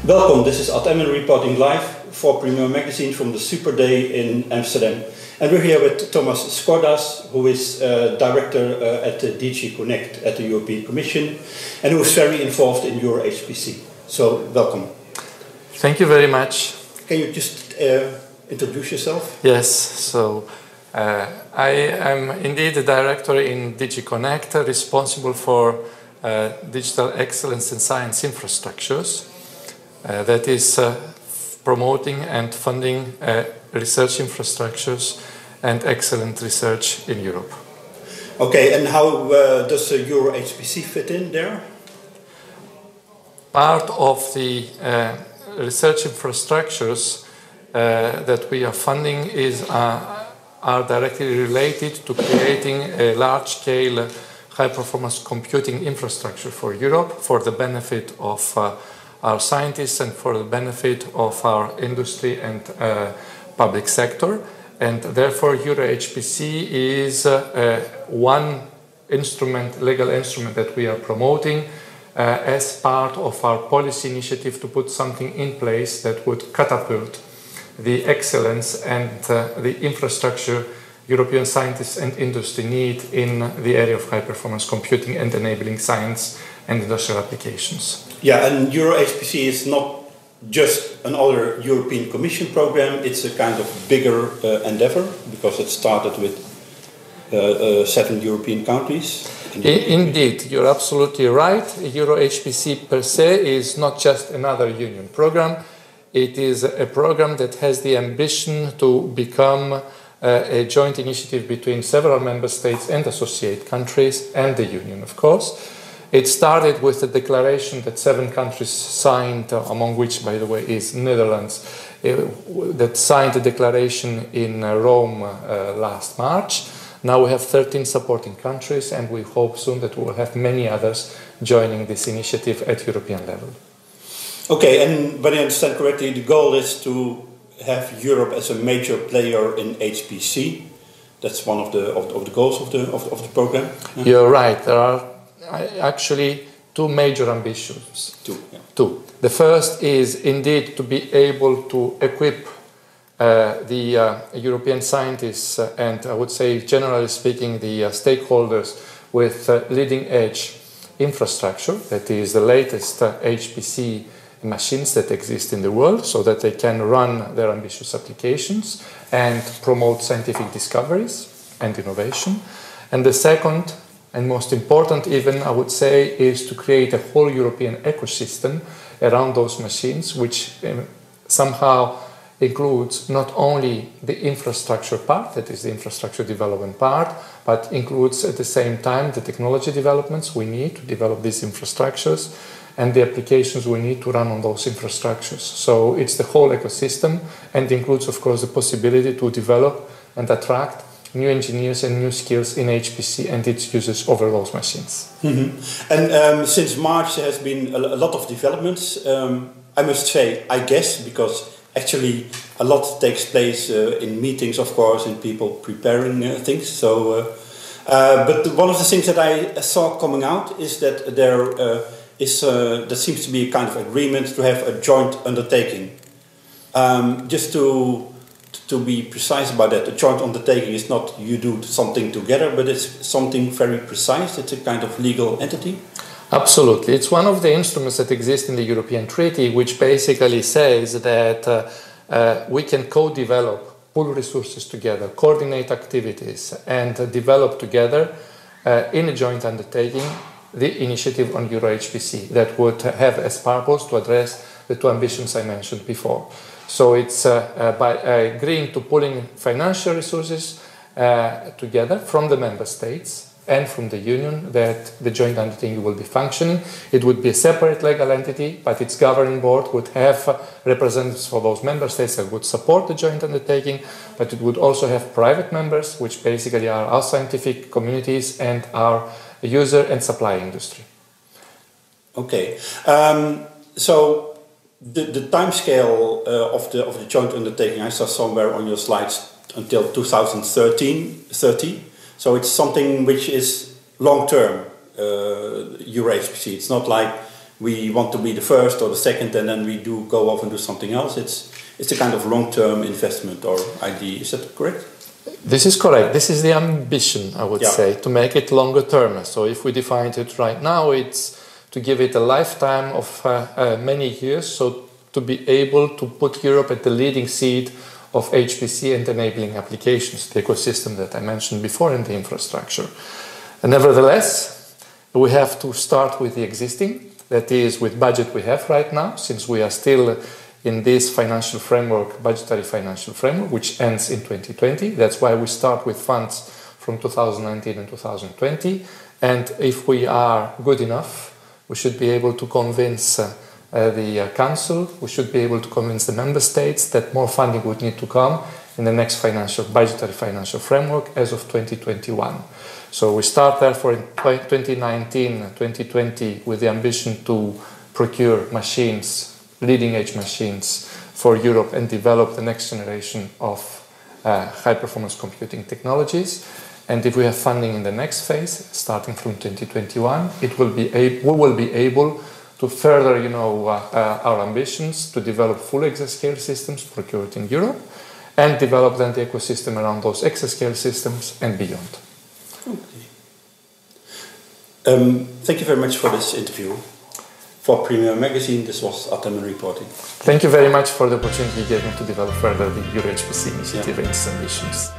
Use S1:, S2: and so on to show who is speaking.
S1: Welcome, this is Ad Emmen reporting live for Premier Magazine from the Super Day in Amsterdam. And we're here with Thomas Skordas, who is Director at the DG Connect at the European Commission, and who is very involved in EuroHPC. So, welcome.
S2: Thank you very much.
S1: Can you just introduce yourself?
S2: Yes, so I am indeed the Director in DG Connect, responsible for digital excellence in science infrastructures. That is promoting and funding research infrastructures and excellent research in Europe.
S1: Okay, and how does EuroHPC fit in there?
S2: Part of the research infrastructures that we are funding are directly related to creating a large-scale high-performance computing infrastructure for Europe for the benefit of our scientists and for the benefit of our industry and public sector. And therefore EuroHPC is one instrument, legal instrument that we are promoting as part of our policy initiative to put something in place that would catapult the excellence and the infrastructure European scientists and industry need in the area of high-performance computing and enabling science and industrial applications.
S1: Yeah, and EuroHPC is not just another European Commission program, it's a kind of bigger endeavor because it started with 7 European countries.
S2: Indeed, you're absolutely right. EuroHPC per se is not just another union program. It is a program that has the ambition to become a joint initiative between several member states and associate countries and the union, of course. It started with a declaration that 7 countries signed, among which, by the way, is Netherlands, that signed the declaration in Rome last March. Now we have 13 supporting countries, and we hope soon that we will have many others joining this initiative at European level.
S1: Okay, and when I understand correctly, the goal is to have Europe as a major player in HPC. That's one of the goals of the program. Yeah.
S2: You're right. There are actually 2 major ambitions. Two. The first is indeed to be able to equip the European scientists and I would say generally speaking the stakeholders with leading edge infrastructure, that is the latest HPC machines that exist in the world so that they can run their ambitious applications and promote scientific discoveries and innovation. And the second and most important even, I would say, is to create a whole European ecosystem around those machines, which somehow includes not only the infrastructure part, that is the infrastructure development part, but includes at the same time the technology developments we need to develop these infrastructures and the applications we need to run on those infrastructures. So it's the whole ecosystem and includes, of course, the possibility to develop and attract new engineers and new skills in HPC and its users over those machines.
S1: Mm-hmm. And since March there has been a lot of developments. I must say, I guess, because actually a lot takes place in meetings, of course, and people preparing things. So, but one of the things that I saw coming out is that there seems to be a kind of agreement to have a joint undertaking. Just to be precise about that, a joint undertaking is not you do something together, but it's something very precise. It's a kind of legal entity.
S2: Absolutely. It's one of the instruments that exist in the European Treaty, which basically says that we can co-develop, pool resources together, coordinate activities, and develop together in a joint undertaking the initiative on EuroHPC that would have as purpose to address the 2 ambitions I mentioned before. So it's by agreeing to pooling financial resources together from the member states and from the union that the joint undertaking will be functioning. It would be a separate legal entity, but its governing board would have representatives for those member states that would support the joint undertaking, but it would also have private members, which basically are our scientific communities and our user and supply industry.
S1: Okay, so the timescale of the joint undertaking I saw somewhere on your slides until 2030. So it's something which is long term, EuroHPC. It's not like we want to be the first or the second, and then we do go off and do something else. It's a kind of long-term investment or idea. Is that correct?
S2: This is correct. This is the ambition, I would say, to make it longer term. So if we define it right now, it's to give it a lifetime of many years, so to be able to put Europe at the leading seat of HPC and enabling applications, the ecosystem that I mentioned before in the infrastructure. And nevertheless, we have to start with the existing, that is with budget we have right now, since we are still in this financial framework, budgetary financial framework, which ends in 2020. That's why we start with funds from 2019 and 2020. And if we are good enough, we should be able to convince the Council, we should be able to convince the Member States that more funding would need to come in the next budgetary financial framework as of 2021. So we start therefore in 2019-2020 with the ambition to procure machines, leading-edge machines for Europe and develop the next generation of high-performance computing technologies. And if we have funding in the next phase, starting from 2021, we will be able to further, our ambitions to develop full exascale systems procured in Europe and develop then the ecosystem around those exascale systems and beyond.
S1: Okay. Thank you very much for this interview. For Premier Magazine, this was Ataman reporting.
S2: Thank you very much for the opportunity you gave me to develop further the EuroHPC initiative and its ambitions.